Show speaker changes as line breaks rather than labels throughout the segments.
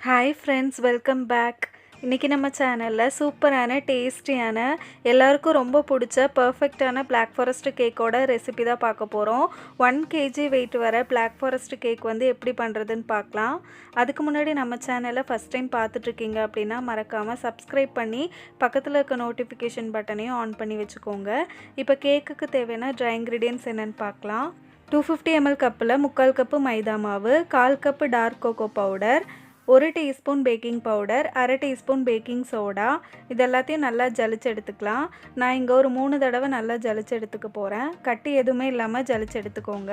Hi friends, welcome back. இன்றைக்கி நம்ம சேனலில் சூப்பரான டேஸ்டியான எல்லாருக்கும் ரொம்ப பிடிச்ச பர்ஃபெக்டான Black Forest கேக்கோட ரெசிபி தான் பார்க்க போகிறோம். 1 kg வெயிட் வர Black Forest கேக் வந்து எப்படி பண்ணுறதுன்னு பார்க்கலாம். அதுக்கு முன்னாடி நம்ம சேனலை ஃபஸ்ட் டைம் பார்த்துட்ருக்கீங்க அப்படின்னா மறக்காமல் சப்ஸ்கிரைப் பண்ணி பக்கத்தில் இருக்க நோட்டிஃபிகேஷன் பட்டனையும் ஆன் பண்ணி வச்சுக்கோங்க. இப்போ கேக்குக்கு தேவையான ட்ரை இன்க்ரீடியன்ட்ஸ் என்னென்னு பார்க்கலாம். 250 ml கப்பில் 3/4 கப்பு மைதா மாவு, 1/4 cup dark cocoa powder, 1 teaspoon baking powder, 1/2 teaspoon baking soda, இது எல்லாத்தையும் நல்லா ஜலிச்சு எடுத்துக்கலாம். நான் இங்கே ஒரு 3 தடவை நல்லா ஜலிச்சு எடுத்துக்க போகிறேன். கட்டி எதுவுமே இல்லாமல் ஜலிச்சு எடுத்துக்கோங்க.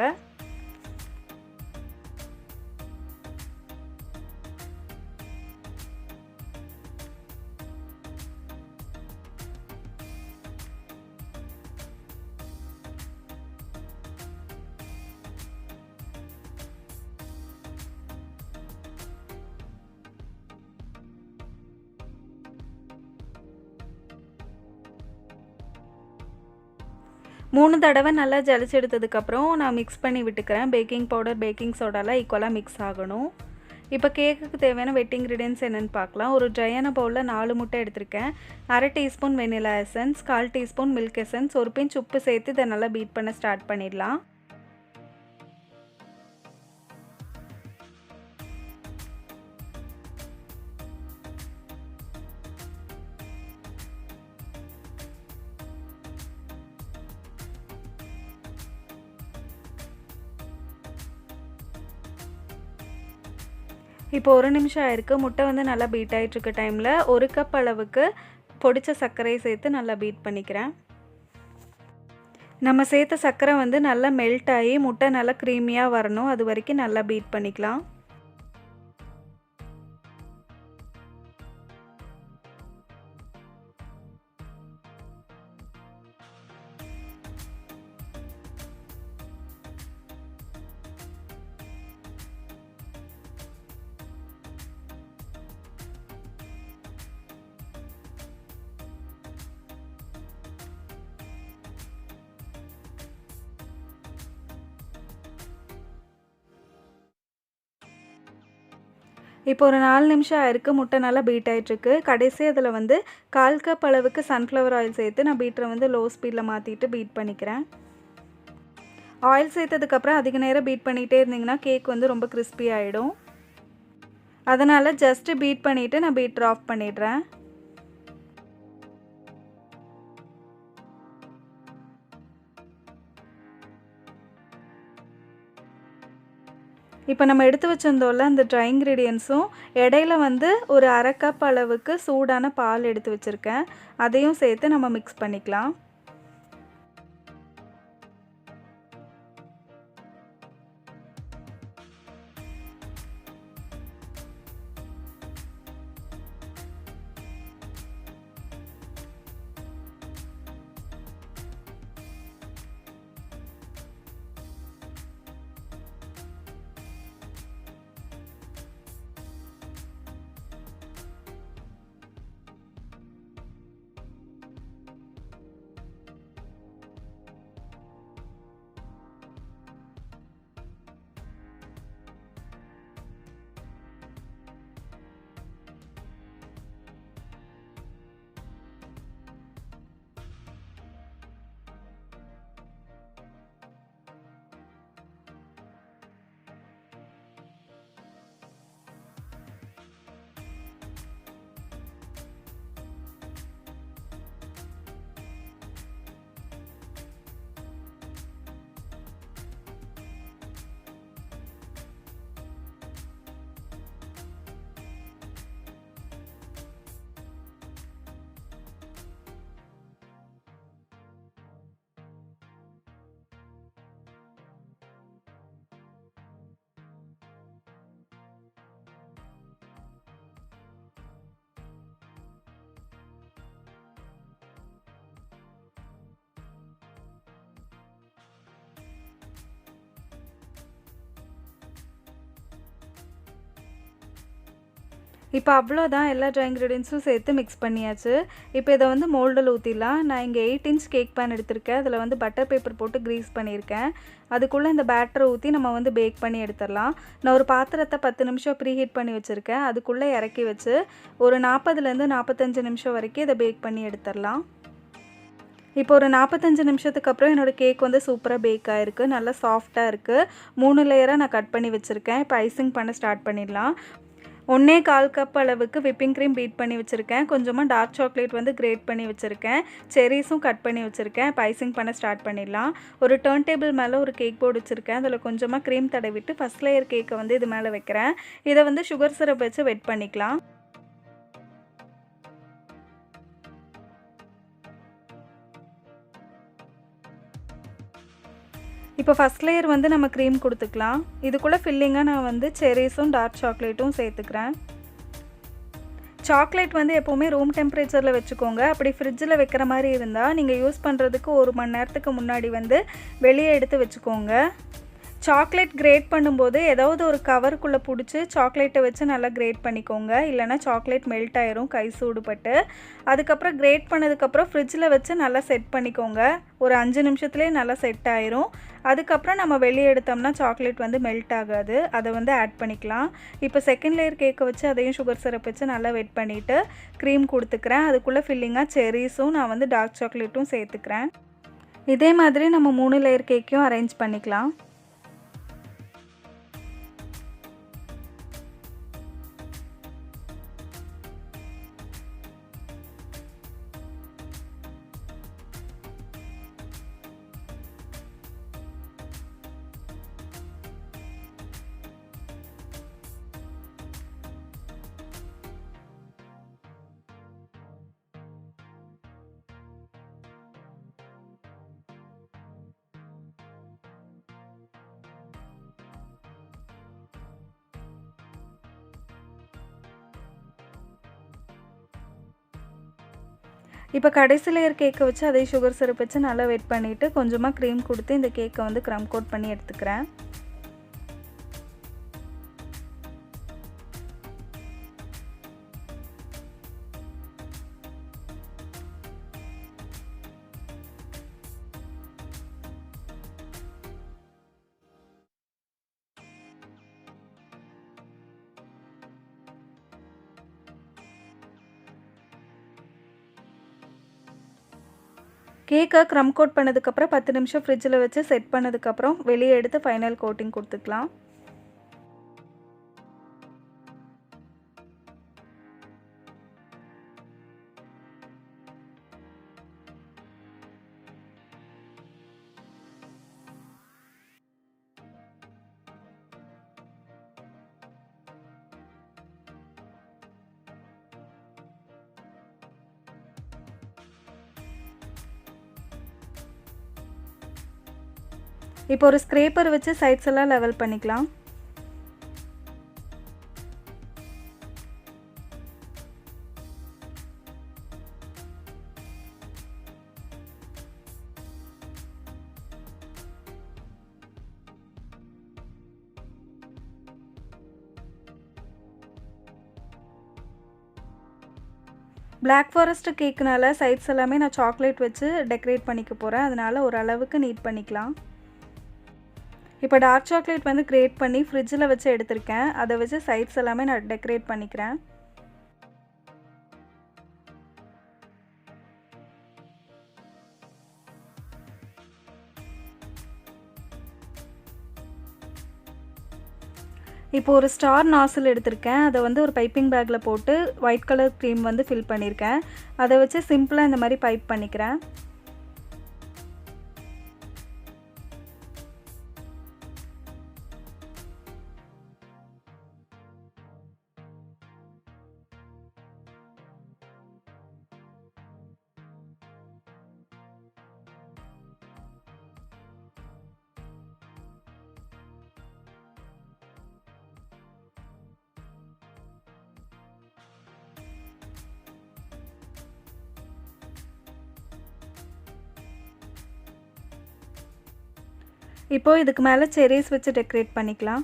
மூணு தடவை நல்லா ஜலிச்சு எடுத்ததுக்கப்புறம் நான் மிக்ஸ் பண்ணி விட்டுக்கிறேன். பேக்கிங் பவுடர் பேக்கிங் சோடாலாம் ஈக்குவலாக மிக்ஸ் ஆகணும். இப்போ கேக்குக்கு தேவையான வெட் இன்க்ரீடியன்ட்ஸ் என்னென்னு பார்க்கலாம். ஒரு ட்ரையான பவுலில் 4 முட்டை எடுத்திருக்கேன். 1/2 teaspoon vanilla essence, 1/4 teaspoon milk essence, ஒரு பிஞ்ச் உப்பு சேர்த்து இதை நல்லா பீட் பண்ண ஸ்டார்ட் பண்ணிடலாம். இப்போ 1 நிமிஷம் ஆயிருக்கு. முட்டை வந்து நல்லா பீட் ஆகிட்டுருக்க டைமில் 1 கப் அளவுக்கு பொடிச்ச சர்க்கரையை சேர்த்து நல்லா பீட் பண்ணிக்கிறேன். நம்ம சேர்த்த சர்க்கரை வந்து நல்லா மெல்ட் ஆகி முட்டை நல்லா க்ரீமியாக வரணும். அது வரைக்கும் நல்லா பீட் பண்ணிக்கலாம். இப்போ ஒரு 4 நிமிஷம் ஆயிருக்கு. முட்டை நல்லா பீட் ஆகிட்டுருக்கு. கடைசி அதில் வந்து 1/4 கப் அளவுக்கு சன்ஃப்ளவர் ஆயில் சேர்த்து நான் பீட்டரை வந்து லோ ஸ்பீடில் மாற்றிட்டு பீட் பண்ணிக்கிறேன். ஆயில் சேர்த்ததுக்கப்புறம் அதிக நேரம் பீட் பண்ணிகிட்டே இருந்திங்கன்னா கேக் வந்து ரொம்ப கிறிஸ்பி ஆகிடும். அதனால் ஜஸ்ட்டு பீட் பண்ணிவிட்டு நான் பீட்டர் ஆஃப் பண்ணிடுறேன். இப்போ நம்ம எடுத்து வச்சிருந்தோம்ல அந்த ட்ரை இன்க்ரீடியன்ட்ஸும் இடையில வந்து ஒரு 1/2 கப் அளவுக்கு சூடான பால் எடுத்து வச்சுருக்கேன். அதையும் சேர்த்து நம்ம மிக்ஸ் பண்ணிக்கலாம். இப்போ அவ்வளோதான், எல்லா ட்ரை இன்க்ரீடியன்ட்ஸும் சேர்த்து மிக்ஸ் பண்ணியாச்சு. இப்போ இதை வந்து மோல்டில் ஊற்றிடலாம். நான் இங்கே 8 இன்ச் கேக் பேன் எடுத்திருக்கேன். அதில் வந்து பட்டர் பேப்பர் போட்டு க்ரீஸ் பண்ணியிருக்கேன். அதுக்குள்ளே இந்த பேட்டரை ஊற்றி நம்ம வந்து பேக் பண்ணி எடுத்துடலாம். நான் ஒரு பாத்திரத்தை 10 நிமிஷம் ப்ரீ ஹீட் பண்ணி வச்சுருக்கேன். அதுக்குள்ளே இறக்கி வச்சு ஒரு 40லேருந்து 45 நிமிஷம் வரைக்கும் இதை பேக் பண்ணி எடுத்துடலாம். இப்போ ஒரு 45 நிமிஷத்துக்கு அப்புறம் என்னோடய கேக் வந்து சூப்பராக பேக் ஆகிருக்கு. நல்லா சாஃப்டாக இருக்குது. 3 லேயராக நான் கட் பண்ணி வச்சுருக்கேன். இப்போ ஐசிங் பண்ண ஸ்டார்ட் பண்ணிடலாம். 1/4 கப் அளவுக்கு விப்பிங் க்ரீம் பீட் பண்ணி வச்சுருக்கேன். கொஞ்சமாக டார்க் சாக்லேட் வந்து கிரேட் பண்ணி வச்சுருக்கேன். செரீஸும் கட் பண்ணி வச்சுருக்கேன். இப்போ ஐசிங் பண்ண ஸ்டார்ட் பண்ணிடலாம். ஒரு டர்ன் டேபிள் மேலே ஒரு கேக் போர்டு வச்சுருக்கேன். அதில் கொஞ்சமாக க்ரீம் தடவிட்டு ஃபஸ்ட் லேயர் கேக்கை வந்து இது மேலே வைக்கிறேன். இதை வந்து சுகர் சிரப் வச்சு வெட் பண்ணிக்கலாம். இப்போ ஃபஸ்ட் லேயர் வந்து நம்ம க்ரீம் கொடுத்துக்கலாம். இதுக்குள்ளே ஃபில்லிங்காக நான் வந்து செரீஸும் டார்க் சாக்லேட்டும் சேர்த்துக்கிறேன். சாக்லேட் வந்து எப்போவுமே ரூம் டெம்பரேச்சரில் வச்சுக்கோங்க. அப்படி ஃப்ரிட்ஜில் வைக்கிற மாதிரி இருந்தால் நீங்கள் யூஸ் பண்ணுறதுக்கு 1 மணி நேரத்துக்கு முன்னாடி வந்து வெளியே எடுத்து வச்சுக்கோங்க. சாக்லேட் கிரேட் பண்ணும்போது ஏதாவது ஒரு கவருக்குள்ளே பிடிச்சி சாக்லேட்டை வச்சு நல்லா கிரேட் பண்ணிக்கோங்க. இல்லைனா சாக்லேட் மெல்ட் ஆயிரும் கை சூடுபட்டு. அதுக்கப்புறம் கிரேட் பண்ணதுக்கப்புறம் ஃப்ரிட்ஜில் வச்சு நல்லா செட் பண்ணிக்கோங்க. ஒரு 5 நிமிஷத்துலேயே நல்லா செட் ஆயிரும். அதுக்கப்புறம் நம்ம வெளியே எடுத்தோம்னா சாக்லேட் வந்து மெல்ட் ஆகாது. அதை வந்து ஆட் பண்ணிக்கலாம். இப்போ செகண்ட் லேயர் கேக்கை வச்சு அதையும் சுகர் சிரப் வச்சு நல்லா வெட் பண்ணிவிட்டு க்ரீம் கொடுத்துக்கிறேன். அதுக்குள்ளே ஃபில்லிங்காக செரீஸும் நான் வந்து டார்க் சாக்லேட்டும் சேர்த்துக்கிறேன். இதே மாதிரி நம்ம 3 லேயர் கேக்கையும் அரேஞ்ச் பண்ணிக்கலாம். இப்போ கடைசி லேயர் கேக்கை வச்சு அதே சுகர் சிரப் வச்சு நல்லா வெட் பண்ணிவிட்டு கொஞ்சமாக க்ரீம் கொடுத்து இந்த கேக்கை வந்து க்ரம் கோட் பண்ணி எடுத்துக்கிறேன். கேக்கை க்ரம் கோட் பண்ணதுக்கப்புறம் 10 நிமிஷம் ஃப்ரிட்ஜில் வச்சு செட் பண்ணதுக்கப்புறம் வெளியே எடுத்து ஃபைனல் கோட்டிங் கொடுத்துக்கலாம். இப்போ ஒரு ஸ்க்ரேப்பர் வச்சு சைட்ஸ் எல்லாம் லெவல் பண்ணிக்கலாம். Black Forest கேக்குனால சைட்ஸ் எல்லாமே நான் சாக்லேட் வச்சு டெக்கரேட் பண்ணிக்க போகிறேன். அதனால் ஓரளவுக்கு நீட் பண்ணிக்கலாம். இப்போ டார்க் சாக்லேட் வந்து கிரேட் பண்ணி ஃப்ரிட்ஜில் வச்சு எடுத்திருக்கேன். அதை வச்சு சைட்ஸ் எல்லாமே நான் டெக்கரேட் பண்ணிக்கிறேன். இப்போ ஒரு ஸ்டார் நாசில் எடுத்திருக்கேன். அதை வந்து ஒரு பைப்பிங் பேக்கில் போட்டு ஒயிட் கலர் க்ரீம் வந்து ஃபில் பண்ணியிருக்கேன். அதை வச்சு சிம்பிளாக இந்த மாதிரி பைப் பண்ணிக்கிறேன். இப்போ இதுக்கு மேலே செரீஸ் வச்சு டெக்கரேட் பண்ணிக்கலாம்.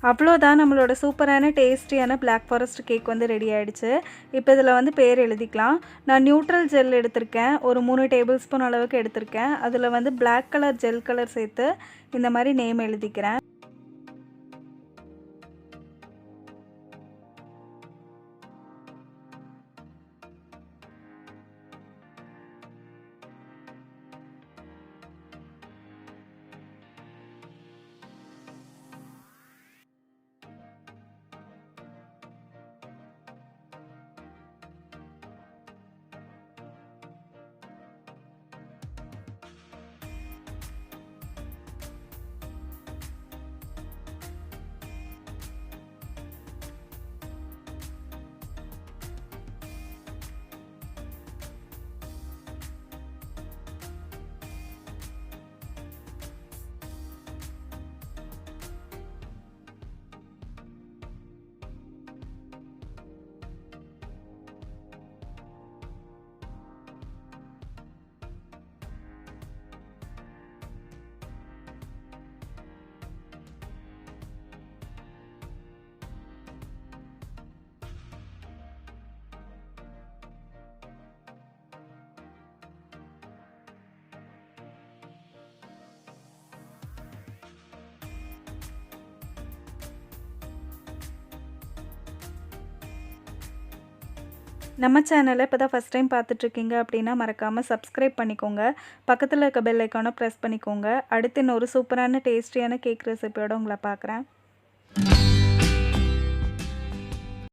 அவ்வளோதான் நம்மளோட சூப்பரான டேஸ்டியான Black Forest கேக் வந்து ரெடி ஆகிடுச்சு. இப்போ இதில் வந்து பேர் எழுதிக்கலாம். நான் நியூட்ரல் ஜெல் எடுத்திருக்கேன், ஒரு 3 டேபிள் ஸ்பூன் அளவுக்கு எடுத்திருக்கேன். அதில் வந்து பிளாக் கலர் ஜெல் கலர் சேர்த்து இந்த மாதிரி நேம் எழுதிக்கிறேன். நம்ம சேனலை இப்போ தான் ஃபஸ்ட் டைம் பார்த்துட்ருக்கீங்க அப்படின்னா மறக்காமல் சப்ஸ்கிரைப் பண்ணிக்கோங்க. பக்கத்தில் இருக்க பெல் ஐக்கானை ப்ரெஸ் பண்ணிக்கோங்க. அடுத்து இன்னொரு சூப்பரான டேஸ்டியான கேக் ரெசிபியோடு உங்களை பார்க்குறேன்.